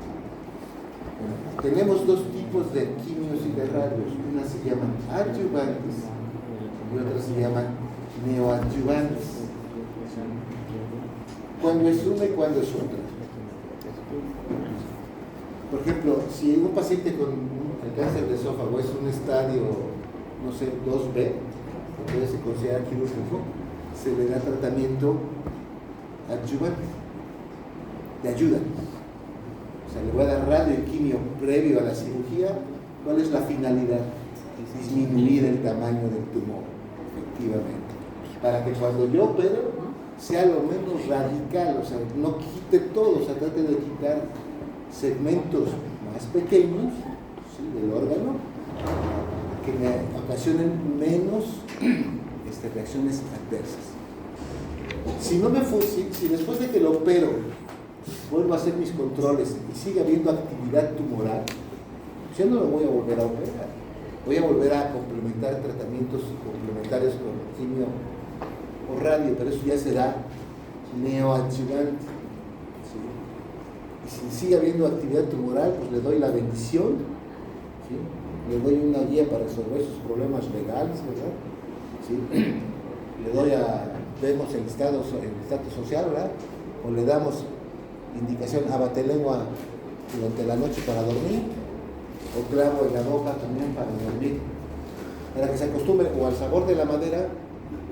Bueno, tenemos dos tipos de quimios y de radios. Una se llaman adyuvantes y otra se llaman neoadyuvantes. ¿Cuándo es una y cuándo es otra? Por ejemplo, si un paciente con cáncer de esófago es un estadio, no sé, 2B, que se considera quirúrgico, se le da tratamiento adyuvante, de ayuda. O sea, le voy a dar radio y quimio previo a la cirugía. ¿Cuál es la finalidad? Disminuir el tamaño del tumor, efectivamente. Para que cuando yo opero sea lo menos radical, o sea, no quite todo, o sea, trate de quitar segmentos más pequeños, ¿sí?, del órgano, que me ocasionen menos reacciones adversas. Si no me si después de que lo opero vuelvo a hacer mis controles y sigue habiendo actividad tumoral, ya no lo voy a volver a operar. Voy a volver a complementar tratamientos complementarios con quimio o radio, pero eso ya será neoadyuvante. ¿Sí? Y si sigue habiendo actividad tumoral, pues le doy la bendición, ¿sí? Le doy una guía para resolver sus problemas legales, ¿verdad? ¿Sí? Le doy vemos el estatus social, ¿verdad? O le damos indicación, abate lengua durante la noche para dormir, o clavo en la boca también para dormir, para que se acostumbre o al sabor de la madera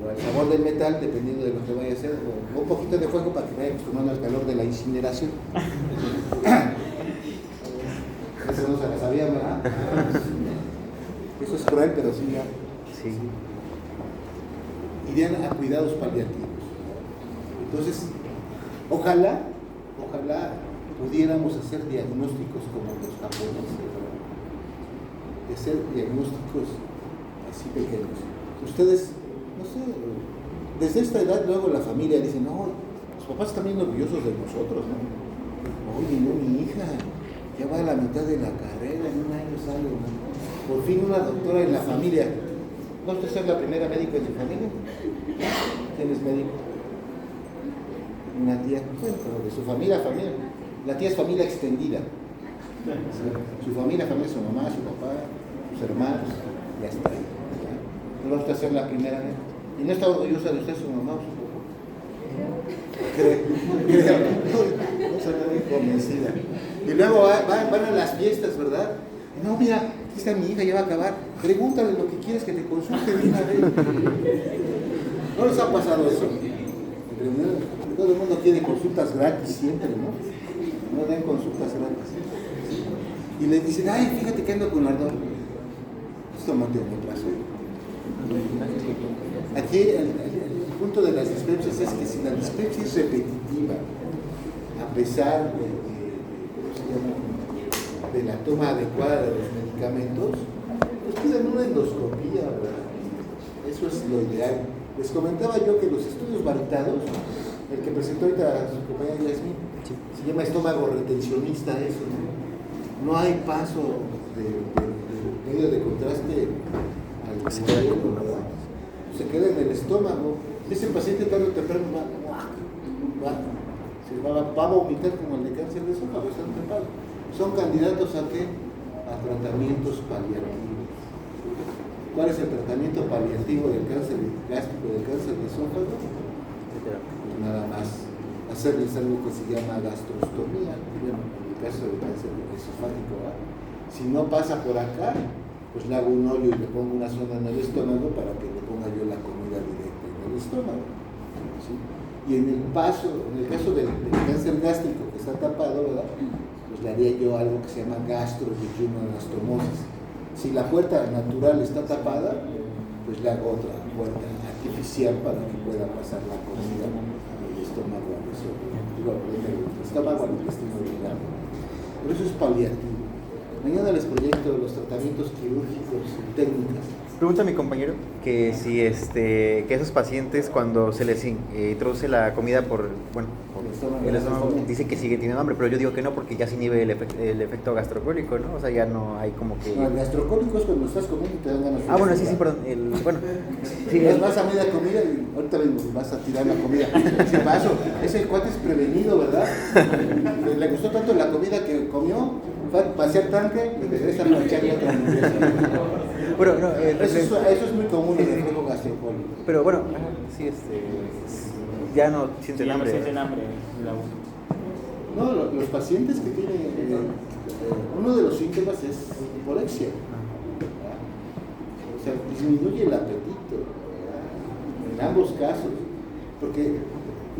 o al sabor del metal, dependiendo de lo que vaya a hacer, o un poquito de fuego para que vaya acostumbrando al calor de la incineración. Eso no se la sabía, ¿verdad? Eso es cruel, pero sí, ya. Sí. Irían a cuidados paliativos. Entonces, ojalá pudiéramos hacer diagnósticos como los japoneses, de hacer diagnósticos así pequeños. Ustedes, no sé, desde esta edad luego la familia dice, no, los papás están bien orgullosos de nosotros, ¿no? Oye, no, mi hija ya va a la mitad de la carrera, en un año sale, ¿no? Por fin una doctora en la familia. ¿No usted ser la primera médica en su familia? ¿Quién es médico? Una tía, bueno, pero de su familia. La tía es familia extendida. Su familia, su mamá, su papá, sus hermanos, ya está ahí. ¿No va usted a ser la primera vez? ¿Y no está orgullosa de usted su mamá o su papá? Creo. No soy muy convencida. Y luego van a las fiestas, ¿verdad? No, mira, aquí está mi hija, ya va a acabar. Pregúntale lo que quieres que te consulte de una vez. ¿No les ha pasado eso? Todo el mundo quiere consultas gratis siempre, ¿no? No dan consultas gratis. Y le dicen, ay, fíjate que ando con ardor. Esto mantiene plazo. Aquí el punto de las dispepsias es que si la dispepsia es repetitiva, a pesar de la toma adecuada de los medicamentos, pues piden una endoscopía, ¿verdad? Eso es lo ideal. Les comentaba yo que los estudios baritados, el que presentó ahorita su compañera Yasmin, se llama estómago retencionista, eso, ¿no? No hay paso de medio de contraste al cerebro, ¿verdad? Se queda en el estómago. Ese paciente tarde o temprano va a vomitar como el de cáncer de esófago, están trepados. Son candidatos a ¿qué? A tratamientos paliativos. ¿Cuál es el tratamiento paliativo del cáncer gástrico, del cáncer de esófago? Pues nada más hacerles algo que se llama gastrostomía, bueno, en el caso del cáncer esofágico, ¿verdad? Si no pasa por acá, pues le hago un hoyo y le pongo una zona en el estómago para que le ponga yo la comida directa en el estómago, ¿sí? Y en el caso del cáncer gástrico que está tapado, ¿verdad? Pues le haría yo algo que se llama gastroanastomosis. Si la puerta natural está tapada, pues le hago otra puerta artificial para que pueda pasar la comida del estómago al intestino delgado. Pero eso es paliativo. Mañana les proyecto los tratamientos quirúrgicos y técnicas. Pregunta a mi compañero que si que esos pacientes cuando se les introduce la comida por el estómago dicen que siguen teniendo hambre, pero yo digo que no porque ya se inhibe el efecto gastrocólico, ¿no? O sea, ya no hay como que... No, el gastrocólico es cuando estás comiendo y te dan ganas de... Sí, perdón. Sí, vas a media comida y ahorita vas a tirar la comida. Ese paso, ese cuate es prevenido, ¿verdad? Le gustó tanto la comida que comió, fue a pasear tanque y regresa a echarle otra hamburguesa. Bueno, no, eso es muy común en el reflejo gastrocólico. Pero bueno, sí, ya no sienten hambre. No sienten hambre. No, los pacientes que tienen, uno de los síntomas es hiporexia. O sea, disminuye el apetito, en ambos casos. Porque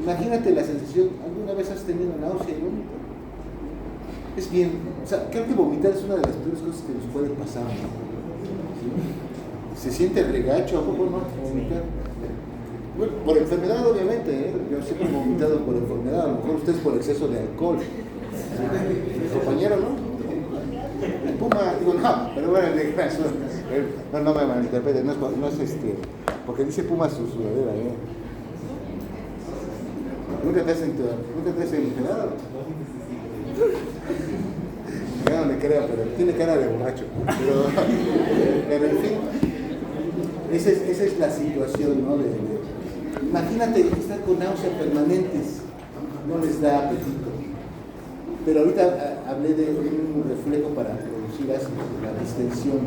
imagínate la sensación, ¿alguna vez has tenido náusea y vómito? Es bien, o sea, creo que vomitar es una de las peores cosas que nos puede pasar, ¿no? ¿Sí? Se siente regacho, ¿a poco no? Vomitar. Bueno, por enfermedad obviamente, ¿eh? Yo siempre he vomitado por enfermedad, a lo mejor ustedes por exceso de alcohol. Mi compañero, ¿no? El Puma, digo, no, pero bueno, no me malinterpreten, no es porque dice Puma su sudadera, ¿eh? Nunca te has enterado. Yo no le creo, pero tiene cara de borracho. Pero en fin, esa es la situación, ¿no? Imagínate estar con náuseas permanentes, no les da apetito. Pero ahorita hablé de un reflejo para producir ácido, la distensión.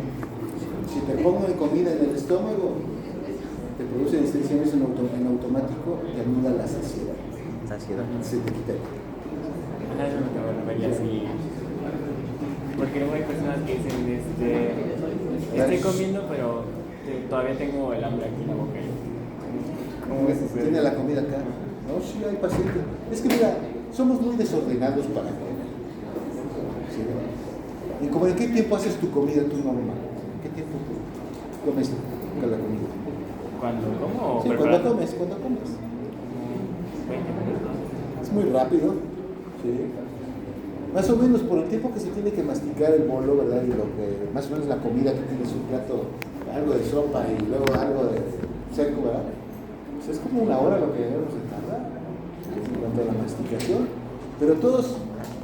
Si te pongo comida en el estómago, te produce distensiones en automático, te anula la saciedad. Se te quita el... Eso es lo que me refería, sí. Porque luego hay personas que dicen, estoy comiendo, pero todavía tengo el hambre aquí en la boca. Tiene la comida acá. No, sí, hay pacientes. Es que mira, somos muy desordenados para comer. ¿Sí? ¿Y como en qué tiempo haces tu comida tú normal? ¿En qué tiempo comes la comida? ¿Cuando como? Sí, cuando comes. 20 minutos. Es muy rápido. Sí. Más o menos por el tiempo que se tiene que masticar el bolo, ¿verdad? Y lo que, más o menos la comida que tienes un plato, algo de sopa y luego algo de seco, ¿verdad? Pues es como 1 hora lo que debemos de tardar en cuanto a la masticación. Pero todos,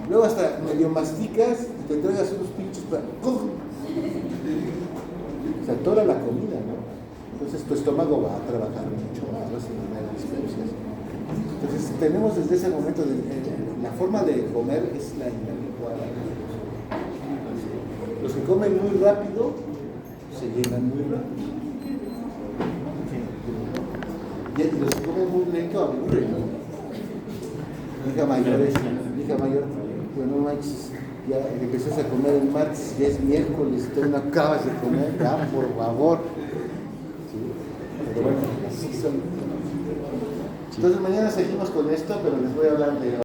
luego hasta medio masticas y te entregas unos pinches para... Se atora la comida, ¿no? Entonces tu estómago va a trabajar mucho más, vas a tener disfunciones. Entonces tenemos desde ese momento, la forma de comer es la inadecuada. Los que comen muy rápido se llenan muy rápido. Y los que comen muy lento aburren, ¿no? Mi hija mayor, bueno, manches, ya empezaste a comer el martes, ya es miércoles, tú no acabas de comer, ya, por favor. ¿Sí? Pero bueno, así son. Entonces mañana seguimos con esto, pero les voy a hablar de